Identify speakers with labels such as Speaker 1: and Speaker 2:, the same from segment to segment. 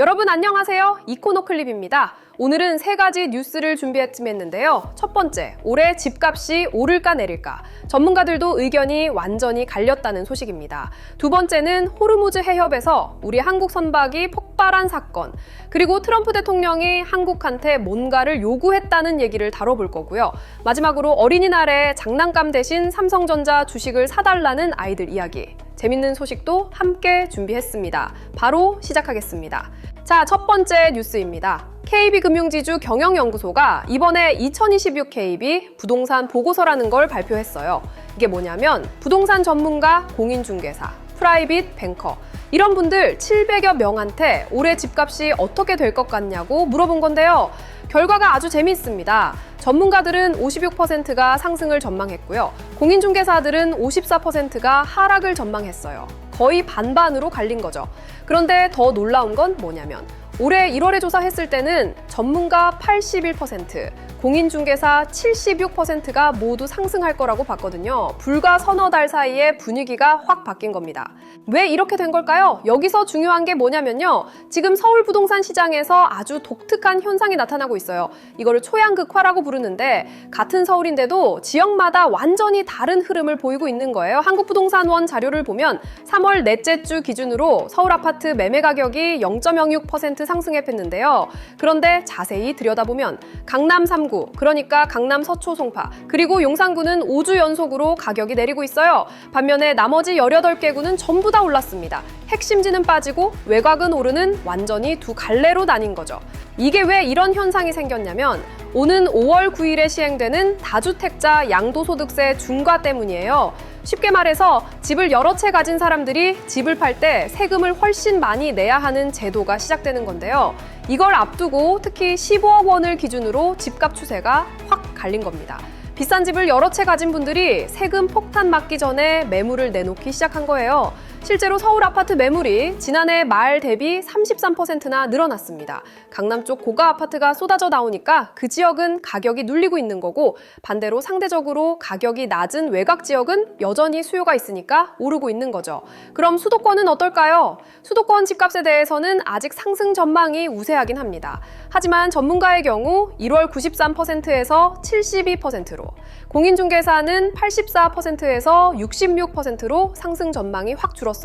Speaker 1: 여러분 안녕하세요. 이코노클립입니다. 오늘은 세 가지 뉴스를 준비했는데요. 첫 번째, 올해 집값이 오를까 내릴까? 전문가들도 의견이 완전히 갈렸다는 소식입니다. 두 번째는 호르무즈 해협에서 우리 한국 선박이 폭발한 사건, 그리고 트럼프 대통령이 한국한테 뭔가를 요구했다는 얘기를 다뤄볼 거고요. 마지막으로 어린이날에 장난감 대신 삼성전자 주식을 사달라는 아이들 이야기. 재밌는 소식도 함께 준비했습니다. 바로 시작하겠습니다. 자, 첫 번째 뉴스입니다. KB금융지주 경영연구소가 이번에 2026 KB 부동산 보고서라는 걸 발표했어요. 이게 뭐냐면 부동산 전문가, 공인중개사, 프라이빗 뱅커 이런 분들 700여 명한테 올해 집값이 어떻게 될 것 같냐고 물어본 건데요. 결과가 아주 재미있습니다. 전문가들은 56%가 상승을 전망했고요. 공인중개사들은 54%가 하락을 전망했어요. 거의 반반으로 갈린 거죠. 그런데 더 놀라운 건 뭐냐면 올해 1월에 조사했을 때는 전문가 81%, 공인중개사 76%가 모두 상승할 거라고 봤거든요. 불과 서너 달 사이에 분위기가 확 바뀐 겁니다. 왜 이렇게 된 걸까요? 여기서 중요한 게 뭐냐면요. 지금 서울 부동산 시장에서 아주 독특한 현상이 나타나고 있어요. 이거를 초양극화라고 부르는데 같은 서울인데도 지역마다 완전히 다른 흐름을 보이고 있는 거예요. 한국부동산원 자료를 보면 3월 넷째 주 기준으로 서울 아파트 매매 가격이 0.06% 상승했는데요. 그런데 자세히 들여다보면 강남 3구, 그러니까 강남 서초 송파, 그리고 용산구는 5주 연속으로 가격이 내리고 있어요. 반면에 나머지 18개 구는 전부 다 올랐습니다. 핵심지는 빠지고 외곽은 오르는 완전히 두 갈래로 나뉜 거죠. 이게 왜 이런 현상이 생겼냐면 오는 5월 9일에 시행되는 다주택자 양도소득세 중과 때문이에요. 쉽게 말해서 집을 여러 채 가진 사람들이 집을 팔 때 세금을 훨씬 많이 내야 하는 제도가 시작되는 건데요. 이걸 앞두고 특히 15억 원을 기준으로 집값 추세가 확 갈린 겁니다. 비싼 집을 여러 채 가진 분들이 세금 폭탄 맞기 전에 매물을 내놓기 시작한 거예요. 실제로 서울 아파트 매물이 지난해 말 대비 33%나 늘어났습니다. 강남 쪽 고가 아파트가 쏟아져 나오니까 그 지역은 가격이 눌리고 있는 거고 반대로 상대적으로 가격이 낮은 외곽 지역은 여전히 수요가 있으니까 오르고 있는 거죠. 그럼 수도권은 어떨까요? 수도권 집값에 대해서는 아직 상승 전망이 우세하긴 합니다. 하지만 전문가의 경우 1월 93%에서 72%로, 공인중개사는 84%에서 66%로 상승 전망이 확 줄었어요.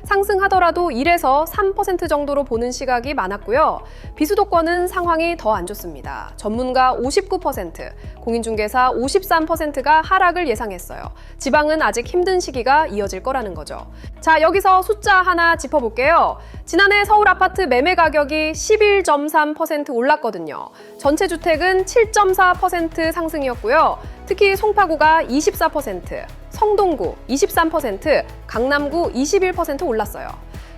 Speaker 1: 상승하더라도 1에서 3% 정도로 보는 시각이 많았고요. 비수도권은 상황이 더 안 좋습니다. 전문가 59%, 공인중개사 53%가 하락을 예상했어요. 지방은 아직 힘든 시기가 이어질 거라는 거죠. 자, 여기서 숫자 하나 짚어볼게요. 지난해 서울 아파트 매매 가격이 11.3% 올랐거든요. 전체 주택은 7.4% 상승이었고요. 특히 송파구가 24%, 성동구 23%, 강남구 21% 올랐어요.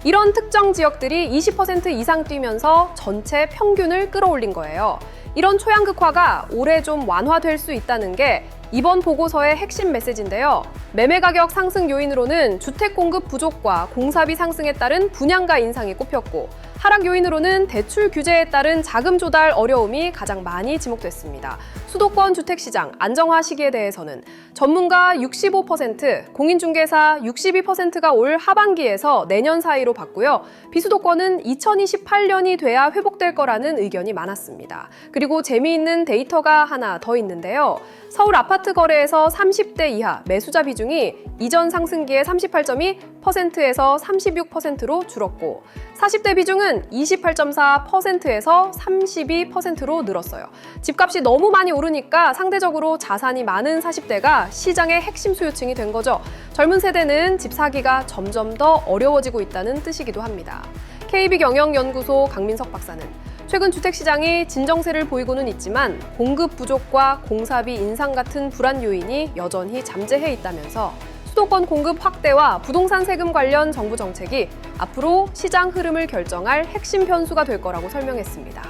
Speaker 1: 이런 특정 지역들이 20% 이상 뛰면서 전체 평균을 끌어올린 거예요. 이런 초양극화가 올해 좀 완화될 수 있다는 게 이번 보고서의 핵심 메시지인데요. 매매 가격 상승 요인으로는 주택 공급 부족과 공사비 상승에 따른 분양가 인상이 꼽혔고, 하락 요인으로는 대출 규제에 따른 자금 조달 어려움이 가장 많이 지목됐습니다. 수도권 주택시장 안정화 시기에 대해서는 전문가 65%, 공인중개사 62%가 올 하반기에서 내년 사이로 봤고요. 비수도권은 2028년이 돼야 회복될 거라는 의견이 많았습니다. 그리고 재미있는 데이터가 하나 더 있는데요. 서울 아파트 거래에서 30대 이하 매수자 비중이 이전 상승기의 38.2%에서 36%로 줄었고, 40대 비중은 28.4%에서 32%로 늘었어요. 집값이 너무 많이 오르니까 상대적으로 자산이 많은 40대가 시장의 핵심 수요층이 된 거죠. 젊은 세대는 집 사기가 점점 더 어려워지고 있다는 뜻이기도 합니다. KB경영연구소 강민석 박사는 최근 주택시장이 진정세를 보이고는 있지만 공급 부족과 공사비 인상 같은 불안 요인이 여전히 잠재해 있다면서 수도권 공급 확대와 부동산 세금 관련 정부 정책이 앞으로 시장 흐름을 결정할 핵심 변수가 될 거라고 설명했습니다.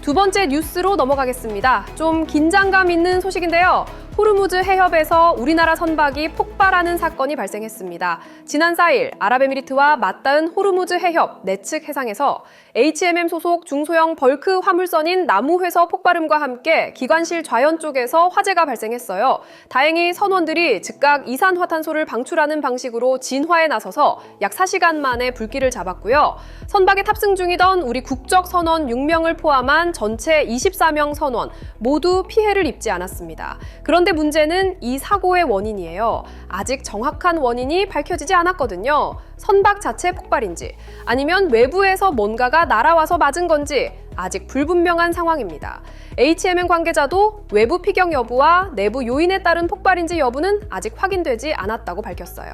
Speaker 1: 두 번째 뉴스로 넘어가겠습니다. 좀 긴장감 있는 소식인데요. 호르무즈 해협에서 우리나라 선박이 폭발하는 사건이 발생했습니다. 지난 4일 아랍에미리트와 맞닿은 호르무즈 해협 내측 해상에서 HMM 소속 중소형 벌크 화물선인 나무회서 폭발음과 함께 기관실 좌연 쪽에서 화재가 발생했어요. 다행히 선원들이 즉각 이산화탄소를 방출하는 방식으로 진화에 나서서 약 4시간 만에 불길을 잡았고요. 선박에 탑승 중이던 우리 국적 선원 6명을 포함한 전체 24명 선원 모두 피해를 입지 않았습니다. 그런데 문제는 이 사고의 원인이에요. 아직 정확한 원인이 밝혀지지 않았거든요. 선박 자체 폭발인지 아니면 외부에서 뭔가가 날아와서 맞은 건지 아직 불분명한 상황입니다. HMM 관계자도 외부 피격 여부와 내부 요인에 따른 폭발인지 여부는 아직 확인되지 않았다고 밝혔어요.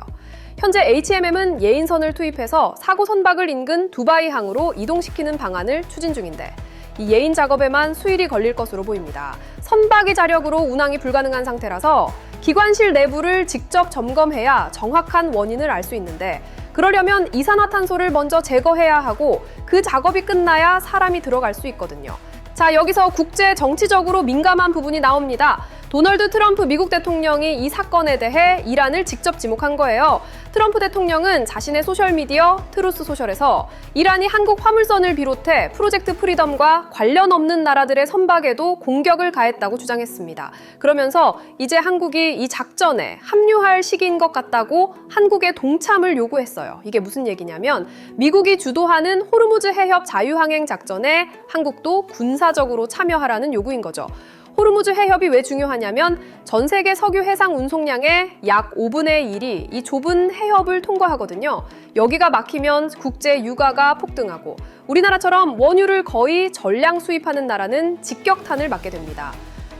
Speaker 1: 현재 HMM은 예인선을 투입해서 사고 선박을 인근 두바이항으로 이동시키는 방안을 추진 중인데 이 예인 작업에만 수일이 걸릴 것으로 보입니다. 선박이 자력으로 운항이 불가능한 상태라서 기관실 내부를 직접 점검해야 정확한 원인을 알 수 있는데 그러려면 이산화탄소를 먼저 제거해야 하고 그 작업이 끝나야 사람이 들어갈 수 있거든요. 자, 여기서 국제 정치적으로 민감한 부분이 나옵니다. 도널드 트럼프 미국 대통령이 이 사건에 대해 이란을 직접 지목한 거예요. 트럼프 대통령은 자신의 소셜미디어 트루스 소셜에서 이란이 한국 화물선을 비롯해 프로젝트 프리덤과 관련 없는 나라들의 선박에도 공격을 가했다고 주장했습니다. 그러면서 이제 한국이 이 작전에 합류할 시기인 것 같다고 한국의 동참을 요구했어요. 이게 무슨 얘기냐면 미국이 주도하는 호르무즈 해협 자유항행 작전에 한국도 군사적으로 참여하라는 요구인 거죠. 호르무즈 해협이 왜 중요하냐면 전 세계 석유 해상 운송량의 약 5분의 1이 이 좁은 해협을 통과하거든요. 여기가 막히면 국제 유가가 폭등하고 우리나라처럼 원유를 거의 전량 수입하는 나라는 직격탄을 맞게 됩니다.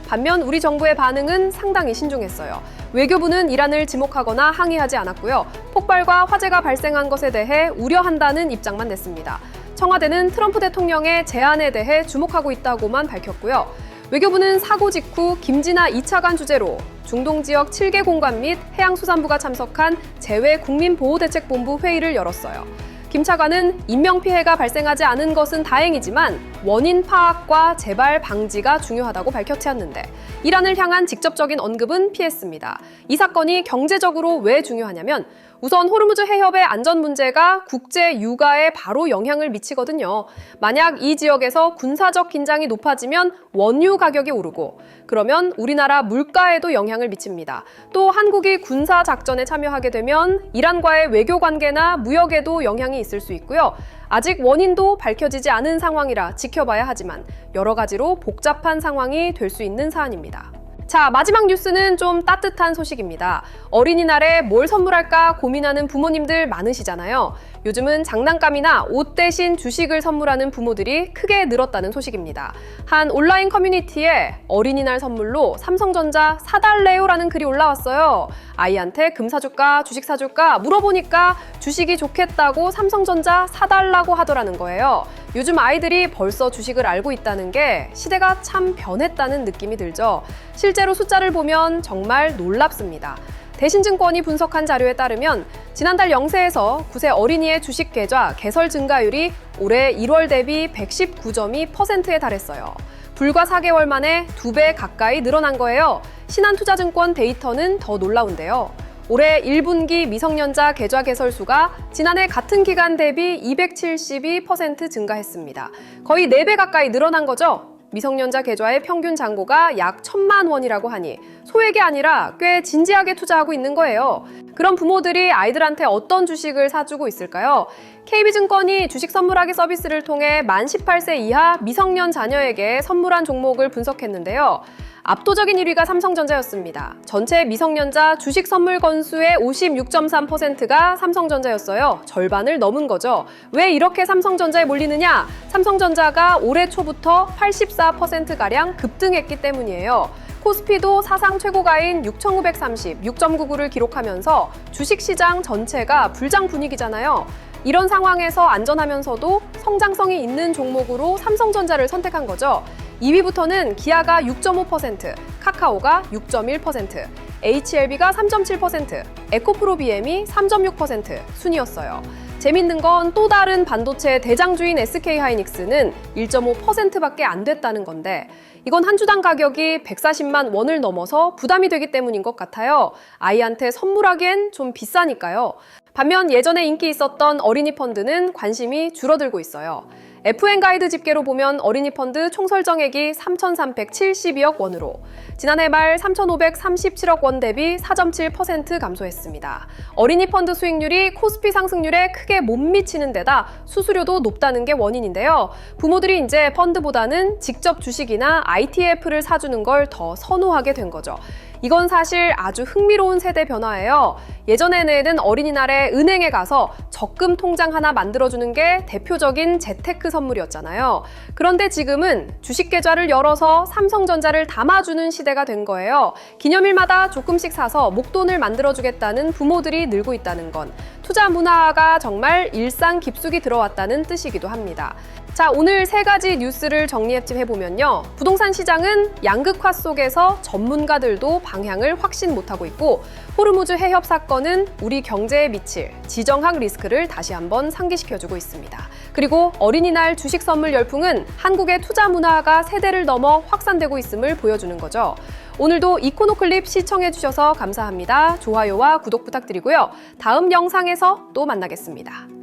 Speaker 1: 반면 우리 정부의 반응은 상당히 신중했어요. 외교부는 이란을 지목하거나 항의하지 않았고요. 폭발과 화재가 발생한 것에 대해 우려한다는 입장만 냈습니다. 청와대는 트럼프 대통령의 제안에 대해 주목하고 있다고만 밝혔고요. 외교부는 사고 직후 김진아 2차관 주재로 중동 지역 7개 공관 및 해양수산부가 참석한 재외국민보호대책본부 회의를 열었어요. 김 차관은 인명피해가 발생하지 않은 것은 다행이지만 원인 파악과 재발 방지가 중요하다고 밝혔는데 이란을 향한 직접적인 언급은 피했습니다. 이 사건이 경제적으로 왜 중요하냐면 우선 호르무즈 해협의 안전 문제가 국제 유가에 바로 영향을 미치거든요. 만약 이 지역에서 군사적 긴장이 높아지면 원유 가격이 오르고 그러면 우리나라 물가에도 영향을 미칩니다. 또 한국이 군사 작전에 참여하게 되면 이란과의 외교 관계나 무역에도 영향이 있을 수 있고요. 아직 원인도 밝혀지지 않은 상황이라 지켜봐야 하지만 여러 가지로 복잡한 상황이 될 수 있는 사안입니다. 자, 마지막 뉴스는 좀 따뜻한 소식입니다. 어린이날에 뭘 선물할까 고민하는 부모님들 많으시잖아요. 요즘은 장난감이나 옷 대신 주식을 선물하는 부모들이 크게 늘었다는 소식입니다. 한 온라인 커뮤니티에 어린이날 선물로 삼성전자 사달래요라는 글이 올라왔어요. 아이한테 금 사줄까 주식 사줄까 물어보니까 주식이 좋겠다고 삼성전자 사달라고 하더라는 거예요. 요즘 아이들이 벌써 주식을 알고 있다는 게 시대가 참 변했다는 느낌이 들죠. 실제로 숫자를 보면 정말 놀랍습니다. 대신증권이 분석한 자료에 따르면 지난달 0세에서 9세 어린이의 주식 계좌 개설 증가율이 올해 1월 대비 119.2%에 달했어요. 불과 4개월 만에 2배 가까이 늘어난 거예요. 신한투자증권 데이터는 더 놀라운데요. 올해 1분기 미성년자 계좌 개설 수가 지난해 같은 기간 대비 272% 증가했습니다. 거의 4배 가까이 늘어난 거죠. 미성년자 계좌의 평균 잔고가 약 1,000만 원이라고 하니 소액이 아니라 꽤 진지하게 투자하고 있는 거예요. 그럼 부모들이 아이들한테 어떤 주식을 사주고 있을까요? KB증권이 주식 선물하기 서비스를 통해 만 18세 이하 미성년 자녀에게 선물한 종목을 분석했는데요. 압도적인 1위가 삼성전자였습니다. 전체 미성년자 주식 선물 건수의 56.3%가 삼성전자였어요. 절반을 넘은 거죠. 왜 이렇게 삼성전자에 몰리느냐? 삼성전자가 올해 초부터 84%가량 급등했기 때문이에요. 코스피도 사상 최고가인 6,930, 6.99를 기록하면서 주식시장 전체가 불장 분위기잖아요. 이런 상황에서 안전하면서도 성장성이 있는 종목으로 삼성전자를 선택한 거죠. 2위부터는 기아가 6.5%, 카카오가 6.1%, HLB가 3.7%, 에코프로비엠이 3.6% 순이었어요. 재밌는 건 또 다른 반도체 대장주인 SK하이닉스는 1.5%밖에 안 됐다는 건데 이건 한 주당 가격이 140만 원을 넘어서 부담이 되기 때문인 것 같아요. 아이한테 선물하기엔 좀 비싸니까요. 반면 예전에 인기 있었던 어린이 펀드는 관심이 줄어들고 있어요. FN가이드 집계로 보면 어린이 펀드 총 설정액이 3,372억 원으로 지난해 말 3,537억 원 대비 4.7% 감소했습니다. 어린이 펀드 수익률이 코스피 상승률에 크게 못 미치는 데다 수수료도 높다는 게 원인인데요. 부모들이 이제 펀드보다는 직접 주식이나 ITF를 사주는 걸 더 선호하게 된 거죠. 이건 사실 아주 흥미로운 세대 변화예요. 예전에는 어린이날에 은행에 가서 적금 통장 하나 만들어주는 게 대표적인 재테크 선물이었잖아요. 그런데 지금은 주식 계좌를 열어서 삼성전자를 담아주는 시대가 된 거예요. 기념일마다 조금씩 사서 목돈을 만들어주겠다는 부모들이 늘고 있다는 건 투자 문화가 정말 일상 깊숙이 들어왔다는 뜻이기도 합니다. 자, 오늘 세 가지 뉴스를 정리해보면요. 부동산 시장은 양극화 속에서 전문가들도 방향을 확신 못하고 있고 호르무즈 해협 사건은 우리 경제에 미칠 지정학 리스크를 다시 한번 상기시켜주고 있습니다. 그리고 어린이날 주식 선물 열풍은 한국의 투자 문화가 세대를 넘어 확산되고 있음을 보여주는 거죠. 오늘도 이코노클립 시청해주셔서 감사합니다. 좋아요와 구독 부탁드리고요. 다음 영상에서 또 만나겠습니다.